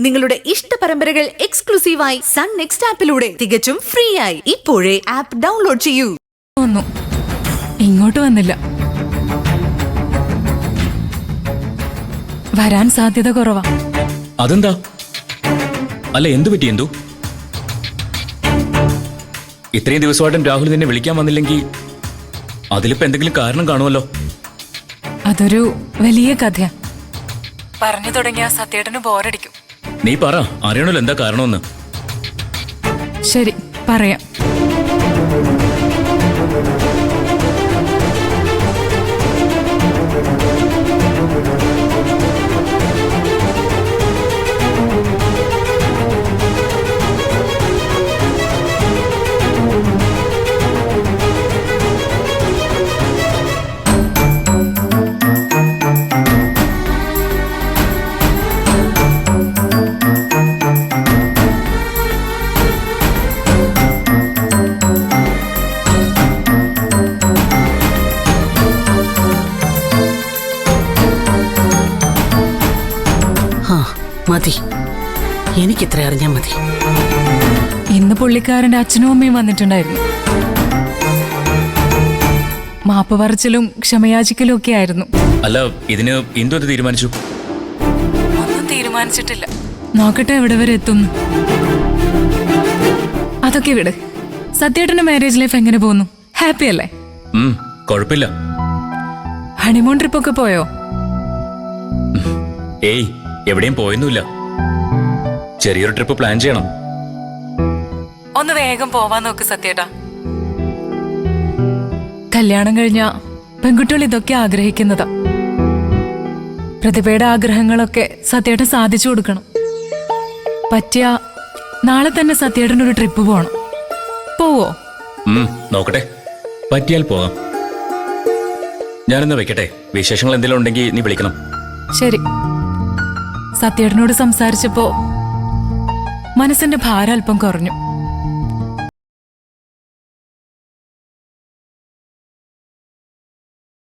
നിങ്ങളുടെ ഇഷ്ട പരമ്പരകൾ എക്സ്ക്ലൂസീവായി സൺ നെക്സ്റ്റ് ആപ്പിലൂടെ തികച്ചും ഫ്രീ ആയി ഇപ്പോഴേ ആപ്പ് ഡൗൺലോഡ് ചെയ്യൂ. ഇങ്ങോട്ട് വന്നില്ല, വരാൻ സാധ്യത കുറവാ. അതെന്താ? അല്ല, എന്തു പറ്റി? എന്തു ഇത്രയും ദിവസമായിട്ടും രാഹുൽ നിന്നെ വിളിക്കാൻ വന്നില്ലെങ്കിൽ അതിലിപ്പോ എന്തെങ്കിലും കാരണം കാണുമല്ലോ. അതൊരു വലിയ കഥയാ. പറഞ്ഞു തുടങ്ങിയ സത്യേട്ടന് ബോറടിക്കും. നീ പറ, അറിയണല്ലോ എന്താ കാരണമെന്ന്. ശരി, പറയാം. മതി, എനിക്കിത്ര അറിഞ്ഞാൽ മതി. ഇന്ന് പുള്ളിക്കാരന്റെ അച്ഛനും അമ്മയും വന്നിട്ടുണ്ടായിരുന്നു. മാപ്പ് പറച്ചിലും ക്ഷമയാചിക്കലും ഒക്കെ ആയിരുന്നു. അല്ല, ഇതിന് എന്തു തീരുമാനിച്ചു? ഒന്നും തീരുമാനിച്ചിട്ടില്ല. നോക്കട്ടെ എവിടെ വരെ എത്തും. അതൊക്കെ വിട്. സത്യേട്ടന്റെ മാരേജ് ലൈഫ് എങ്ങനെ പോകുന്നു? ഹാപ്പി അല്ലേ? കുഴപ്പമില്ല. ഹണിമൂൺ ട്രിപ്പ് ഒക്കെ പോയോ? ഏയ്, എവിടെയും പോയൊന്നുമില്ല. ചെറിയൊരു ട്രിപ്പ് പ്ലാൻ ചെയ്യണം. ഒന്ന് വേഗം പോവാൻ നോക്ക് സത്യേട്ടാ. കല്യാണം കഴിഞ്ഞ പെൺകുട്ടികൾ ഇതൊക്കെ ആഗ്രഹിക്കുന്നതാ. പ്രതിഭയുടെ ആഗ്രഹങ്ങളൊക്കെ സത്യേട്ടൻ സാധിച്ചു കൊടുക്കണം. പറ്റിയ നാളെ തന്നെ സത്യേട്ടനൊരു ട്രിപ്പ് പോണം. പോവോ? നോക്കട്ടെ, പറ്റിയാൽ പോകാം. ഞാനിന്ന് വെക്കട്ടെ. വിശേഷങ്ങൾ എന്തെങ്കിലും ഉണ്ടെങ്കിൽ നീ വിളിക്കണം. ശരി. സത്യേട്ടനോട് സംസാരിച്ചപ്പോ മനസ്സിന്റെ ഭാരം അല്പം കുറഞ്ഞു.